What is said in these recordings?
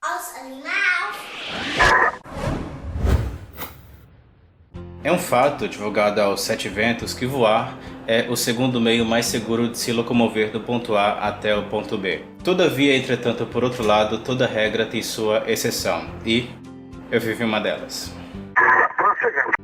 Os animais. É um fato divulgado aos sete ventos que voar é o segundo meio mais seguro de se locomover do ponto A até o ponto B. Todavia, entretanto, por outro lado, toda regra tem sua exceção, e eu vivi uma delas.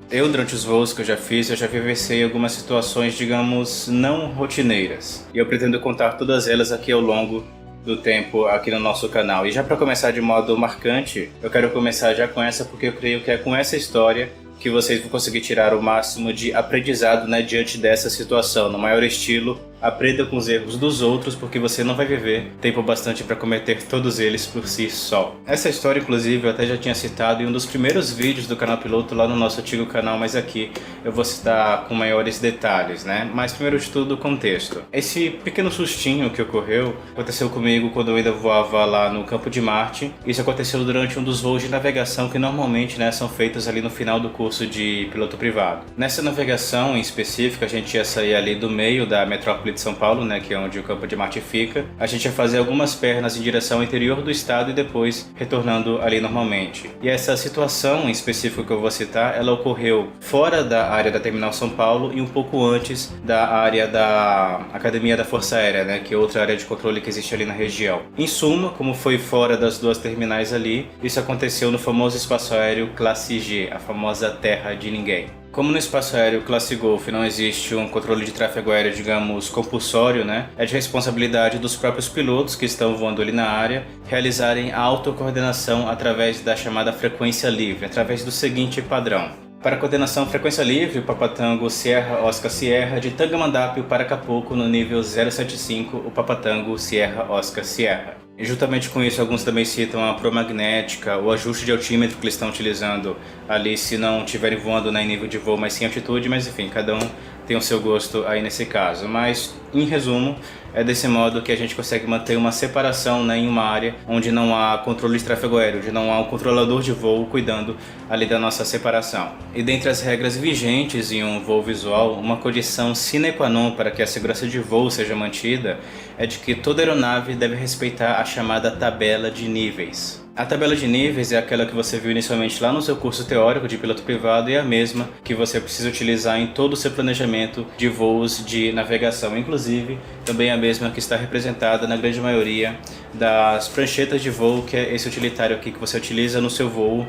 Durante os voos que eu já fiz, eu já vivenciei algumas situações, digamos, não rotineiras. E eu pretendo contar todas elas aqui ao longo do tempo aqui no nosso canal. E já para começar de modo marcante, eu quero começar já com essa, porque eu creio que é com essa história que vocês vão conseguir tirar o máximo de aprendizado, né, diante dessa situação. No maior estilo, aprenda com os erros dos outros, porque você não vai viver tempo bastante para cometer todos eles por si só. Essa história, inclusive, eu até já tinha citado em um dos primeiros vídeos do canal Piloto, lá no nosso antigo canal, mas aqui eu vou citar com maiores detalhes, né? Mas primeiro de tudo, o contexto. Esse pequeno sustinho que ocorreu aconteceu comigo quando eu ainda voava lá no Campo de Marte. Isso aconteceu durante um dos voos de navegação que normalmente, né, são feitos ali no final do curso de piloto privado. Nessa navegação em específico, a gente ia sair ali do meio da metrópole de São Paulo, né, que é onde o Campo de Marte fica. A gente ia fazer algumas pernas em direção ao interior do estado e depois retornando ali normalmente. E essa situação em específico que eu vou citar, ela ocorreu fora da área da Terminal São Paulo e um pouco antes da área da Academia da Força Aérea, né, que é outra área de controle que existe ali na região. Em suma, como foi fora das duas terminais ali, isso aconteceu no famoso espaço aéreo Classe G, a famosa terra de ninguém. Como no espaço aéreo Classe Golf não existe um controle de tráfego aéreo, digamos, compulsório, né? É de responsabilidade dos próprios pilotos que estão voando ali na área realizarem a autocoordenação através da chamada frequência livre, através do seguinte padrão. Para a coordenação frequência livre, o Papatango Sierra Oscar Sierra de Tangamandapio para Acapulco no nível 075, o Papatango Sierra Oscar Sierra. E juntamente com isso, alguns também citam a promagnética, o ajuste de altímetro que eles estão utilizando ali se não estiverem voando em nível de voo, mas sem altitude, mas enfim, cada um tem o seu gosto aí nesse caso. Mas, em resumo, é desse modo que a gente consegue manter uma separação, né, em uma área onde não há controle de tráfego aéreo, onde não há um controlador de voo cuidando ali da nossa separação. E dentre as regras vigentes em um voo visual, uma condição sine qua non para que a segurança de voo seja mantida é de que toda aeronave deve respeitar a chamada tabela de níveis. A tabela de níveis é aquela que você viu inicialmente lá no seu curso teórico de piloto privado e é a mesma que você precisa utilizar em todo o seu planejamento de voos de navegação. Inclusive, também é a mesma que está representada na grande maioria das pranchetas de voo, que é esse utilitário aqui que você utiliza no seu voo,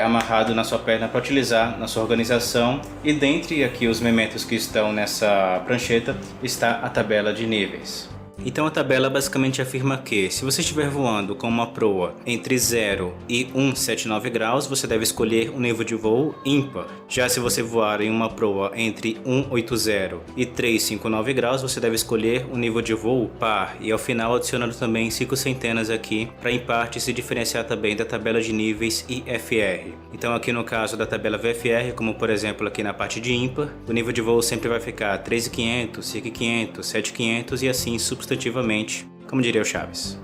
amarrado na sua perna para utilizar na sua organização. E dentre aqui os mementos que estão nessa prancheta está a tabela de níveis. Então a tabela basicamente afirma que, se você estiver voando com uma proa entre 0 e 179 graus, você deve escolher um nível de voo ímpar. Já se você voar em uma proa entre 180 e 359 graus, você deve escolher um nível de voo par. E ao final adicionando também 5 centenas aqui, para em parte se diferenciar também da tabela de níveis IFR. Então aqui no caso da tabela VFR, como por exemplo aqui na parte de ímpar, o nível de voo sempre vai ficar 3.500, 5.500, 7.500 e assim substantivamente, como diria o Chaves.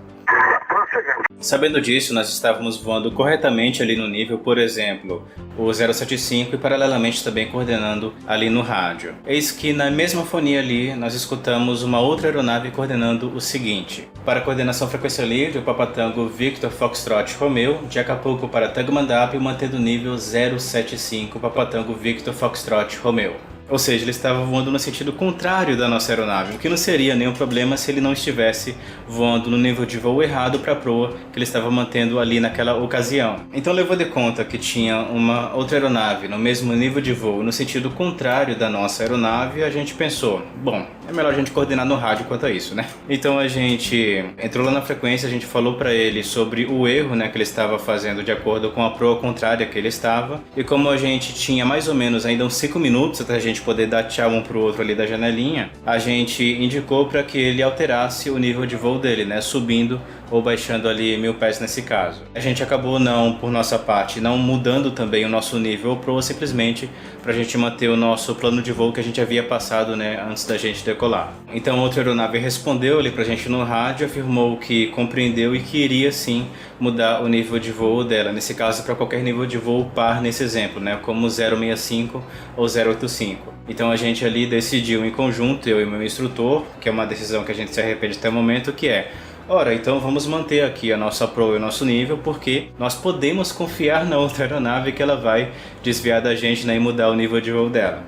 Sabendo disso, nós estávamos voando corretamente ali no nível, por exemplo, o 075 e paralelamente também coordenando ali no rádio. Eis que na mesma fonia ali, nós escutamos uma outra aeronave coordenando o seguinte. Para a coordenação frequência livre, o Papatango Victor Foxtrot Romeo, de Acapulco para Tangamandapio, mantendo o nível 075, Papatango Victor Foxtrot Romeo. Ou seja, ele estava voando no sentido contrário da nossa aeronave, o que não seria nenhum problema se ele não estivesse voando no nível de voo errado para a proa que ele estava mantendo ali naquela ocasião. Então, levando em conta que tinha uma outra aeronave no mesmo nível de voo no sentido contrário da nossa aeronave, a gente pensou, bom, é melhor a gente coordenar no rádio quanto a isso, né? Então a gente entrou lá na frequência, a gente falou para ele sobre o erro, né, que ele estava fazendo de acordo com a proa contrária que ele estava, e como a gente tinha mais ou menos ainda uns 5 minutos até a gente poder dar tchau um pro outro ali da janelinha, a gente indicou para que ele alterasse o nível de voo dele, né, subindo ou baixando ali 1000 pés nesse caso. A gente acabou não, por nossa parte, não mudando também o nosso nível proa, simplesmente para a gente manter o nosso plano de voo que a gente havia passado, né, antes da gente decolar. Então outra aeronave respondeu ali pra gente no rádio, afirmou que compreendeu e que iria sim mudar o nível de voo dela, nesse caso para qualquer nível de voo par nesse exemplo, né, como 065 ou 085. Então a gente ali decidiu em conjunto, eu e meu instrutor, que é uma decisão que a gente se arrepende até o momento, que é Ora, então vamos manter aqui a nossa proa e o nosso nível, porque nós podemos confiar na outra aeronave que ela vai desviar da gente, né, e mudar o nível de voo dela.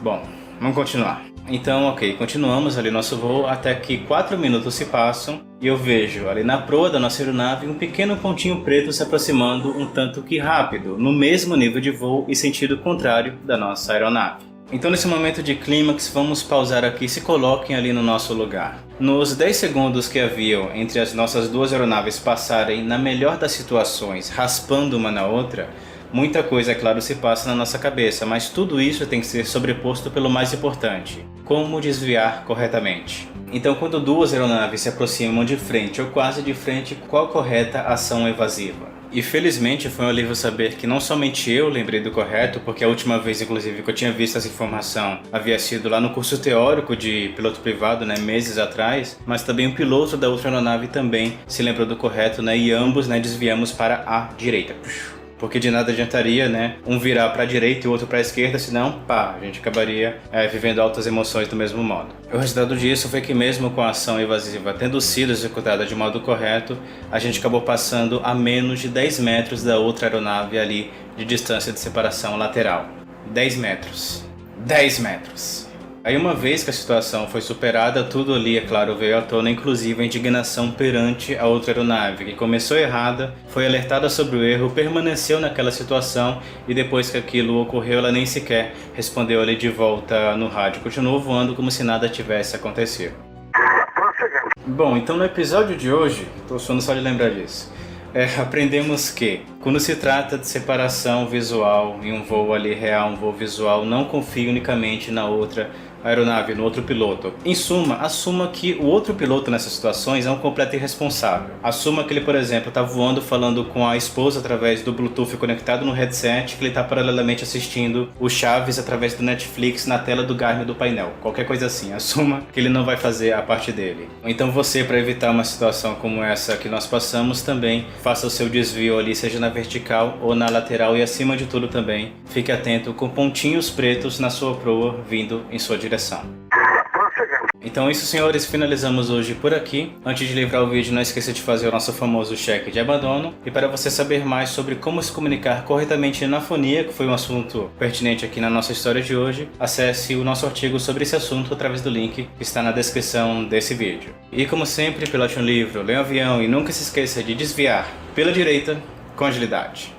Bom, vamos continuar. Então, ok, continuamos ali nosso voo até que 4 minutos se passam e eu vejo ali na proa da nossa aeronave um pequeno pontinho preto se aproximando um tanto que rápido, no mesmo nível de voo e sentido contrário da nossa aeronave. Então, nesse momento de clímax, vamos pausar aqui e se coloquem ali no nosso lugar. Nos 10 segundos que haviam entre as nossas duas aeronaves passarem, na melhor das situações, raspando uma na outra, muita coisa, é claro, se passa na nossa cabeça, mas tudo isso tem que ser sobreposto pelo mais importante: como desviar corretamente. Então, quando duas aeronaves se aproximam de frente ou quase de frente, qual a correta ação evasiva? E felizmente foi um alívio saber que não somente eu lembrei do correto, porque a última vez, inclusive, que eu tinha visto essa informação havia sido lá no curso teórico de piloto privado, né, meses atrás, mas também o piloto da outra aeronave também se lembrou do correto, né, e ambos, né, desviamos para a direita. Porque de nada adiantaria, né, um virar para a direita e o outro para a esquerda, senão, pá, a gente acabaria vivendo altas emoções do mesmo modo. O resultado disso foi que mesmo com a ação evasiva tendo sido executada de modo correto, a gente acabou passando a menos de 10 metros da outra aeronave ali de distância de separação lateral. 10 metros. 10 metros. Aí, uma vez que a situação foi superada, tudo ali, é claro, veio à tona, inclusive a indignação perante a outra aeronave, que começou errada, foi alertada sobre o erro, permaneceu naquela situação e depois que aquilo ocorreu, ela nem sequer respondeu ali de volta no rádio, continuou voando como se nada tivesse acontecido. Bom, então no episódio de hoje, tô sono só de lembrar disso, aprendemos que quando se trata de separação visual em um voo ali real, um voo visual, não confie unicamente na outra aeronave, no outro piloto. Em suma, assuma que o outro piloto nessas situações é um completo irresponsável. Assuma que ele, por exemplo, está voando falando com a esposa através do Bluetooth conectado no headset, que ele está paralelamente assistindo o Chaves através do Netflix na tela do Garmin do painel. Qualquer coisa assim. Assuma que ele não vai fazer a parte dele. Então você, para evitar uma situação como essa que nós passamos, também faça o seu desvio ali, seja na vertical ou na lateral, e acima de tudo também fique atento com pontinhos pretos na sua proa vindo em sua direção. Então é isso, senhores, finalizamos hoje por aqui. Antes de livrar o vídeo, não esqueça de fazer o nosso famoso cheque de abandono. E para você saber mais sobre como se comunicar corretamente na fonia, que foi um assunto pertinente aqui na nossa história de hoje, acesse o nosso artigo sobre esse assunto através do link que está na descrição desse vídeo. E como sempre, pilote um livro, leia um avião e nunca se esqueça de desviar pela direita com agilidade.